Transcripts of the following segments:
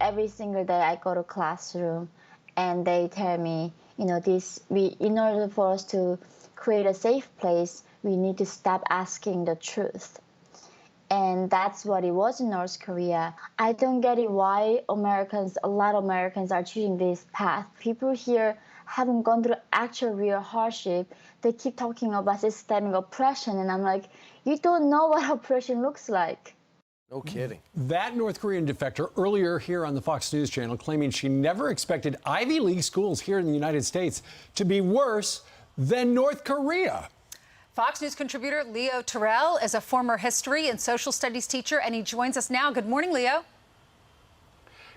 every single day I go to classroom and they tell me, in order for us to create a safe place, we need to stop asking the truth. And that's what it was in North Korea. I don't get it why a lot of Americans are choosing this path. People here haven't gone through actual real hardship. They keep talking about systemic oppression, and I'm like, you don't know what oppression looks like. No kidding. That North Korean defector earlier here on the Fox News channel claiming she never expected Ivy League schools here in the United States to be worse than North Korea. Fox News contributor Leo Terrell is a former history and social studies teacher, and he joins us now. Good morning, Leo.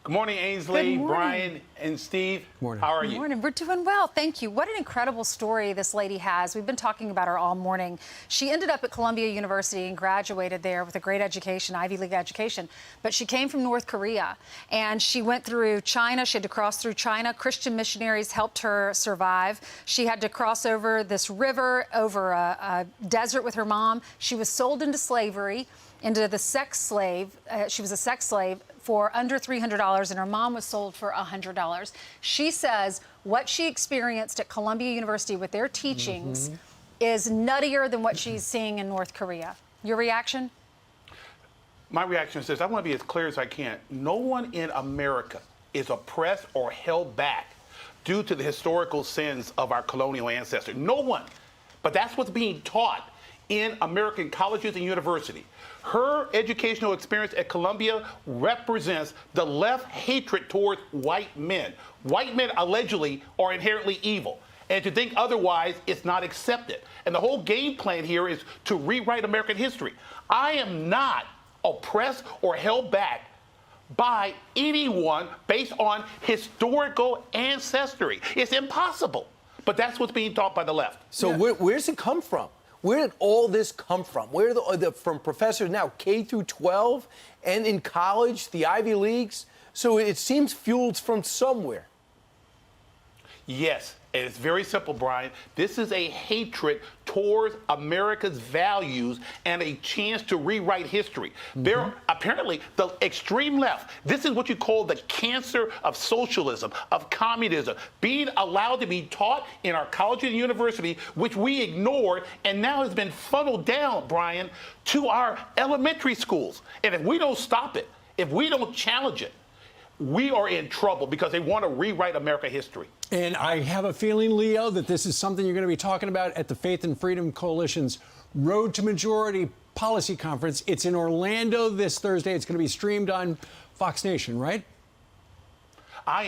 Good morning, Ainsley, Good morning. Brian, and Steve. Good morning. How are you? Good morning. We're doing well. Thank you. What an incredible story this lady has. We've been talking about her all morning. She ended up at Columbia University and graduated there with a great education, Ivy League education. But she came from North Korea, and she went through China. She had to cross through China. Christian missionaries helped her survive. She had to cross over this river, over a desert with her mom. She was sold into slavery, into the sex slave. She was a sex slave for under $300, and her mom was sold for $100. She says what she experienced at Columbia University with their teachings is nuttier than what she's seeing in North Korea. Your reaction? My reaction is this. I want to be as clear as I can. No one in America is oppressed or held back due to the historical sins of our colonial ancestors. No one. But that's what's being taught in American colleges and universities. Her educational experience at Columbia represents the left hatred towards white men. White men allegedly are inherently evil. And to think otherwise is not accepted. And the whole game plan here is to rewrite American history. I am not oppressed or held back by anyone based on historical ancestry. It's impossible. But that's what's being taught by the left. So where's it come from? Where did all this come from? Where from professors now, K through 12, and in college, the Ivy Leagues? So it seems fueled from somewhere. Yes, and it's very simple, Brian. This is a hatred towards America's values and a chance to rewrite history. They're apparently the extreme left. This is what you call the cancer of socialism, of communism, being allowed to be taught in our college and university, which we ignored, and now has been funneled down, Brian, to our elementary schools. And if we don't stop it, if we don't challenge it, we are in trouble because they want to rewrite American history. And I have a feeling, Leo, that this is something you're going to be talking about at the Faith and Freedom Coalition's Road to Majority Policy Conference. It's in Orlando this Thursday. It's going to be streamed on Fox Nation, right?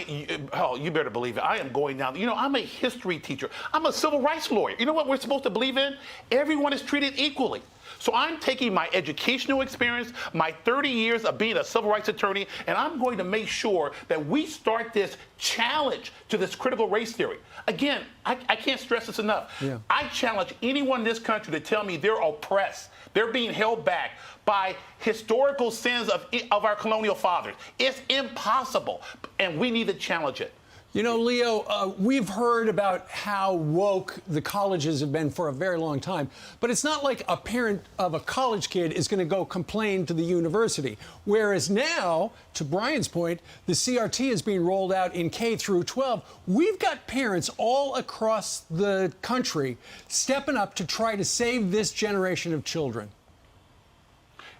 You better believe it. I am going down. I'm a history teacher. I'm a civil rights lawyer. You know what we're supposed to believe in? Everyone is treated equally. So I'm taking my educational experience, my 30 years of being a civil rights attorney, and I'm going to make sure that we start this challenge to this critical race theory. Again, I can't stress this enough. Yeah. I challenge anyone in this country to tell me they're oppressed, they're being held back by historical sins of our colonial fathers. It's impossible, and we need to challenge it. You know, Leo, we've heard about how woke the colleges have been for a very long time, but it's not like a parent of a college kid is going to go complain to the university. Whereas now, to Brian's point, the CRT is being rolled out in K through 12. We've got parents all across the country stepping up to try to save this generation of children.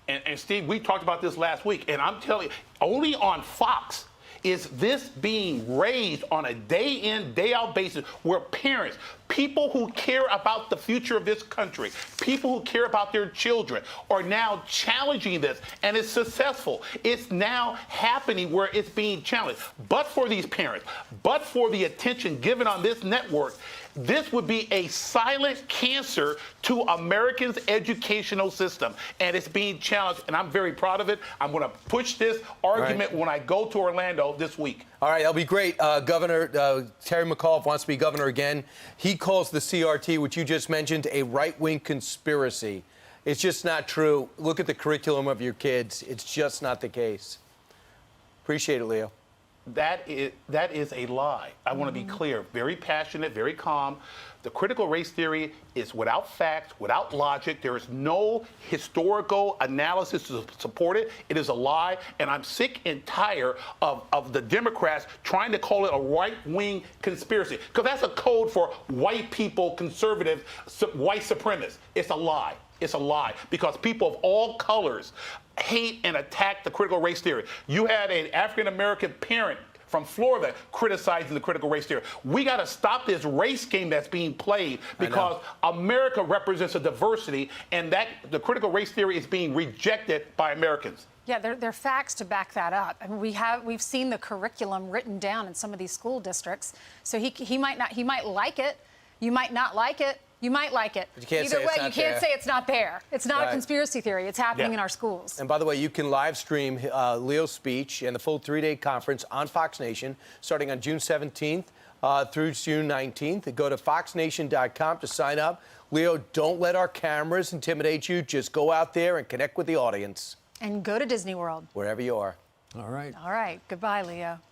And Steve, we talked about this last week, and I'm telling you, only on Fox is this being raised on a day-in, day-out basis where parents, people who care about the future of this country, people who care about their children are now challenging this, and it's successful. It's now happening where it's being challenged. But for these parents, but for the attention given on this network, this would be a silent cancer to Americans' educational system, and it's being challenged, and I'm very proud of it. I'm going to push this argument when I go to Orlando this week. All right, that'll be great. Governor Terry McAuliffe wants to be governor again. He calls the CRT, which you just mentioned, a right-wing conspiracy. It's just not true. Look at the curriculum of your kids. It's just not the case. Appreciate it, Leo. That is a lie. I want to be clear. Very passionate, very calm. The critical race theory is without facts, without logic. There is no historical analysis to support it. It is a lie. And I'm sick and tired of the Democrats trying to call it a right-wing conspiracy. Because that's a code for white people, conservative, white supremacists. It's a lie. It's a lie. Because people of all colors hate and attack the critical race theory. You had an African-American parent from Florida criticizing the critical race theory. We got to stop this race game that's being played because America represents a diversity, and that the critical race theory is being rejected by Americans. Yeah, there are facts to back that up. I mean, we've seen the curriculum written down in some of these school districts. So he might like it, you might not like it. You might like it. But you can't Either say way, it's not you can't there. say it's not there. It's not a conspiracy theory. It's happening in our schools. And by the way, you can live stream Leo's speech and the full 3-day conference on Fox Nation starting on June 17th through June 19th. Go to foxnation.com to sign up. Leo, don't let our cameras intimidate you. Just go out there and connect with the audience. And go to Disney World. Wherever you are. All right. All right. Goodbye, Leo.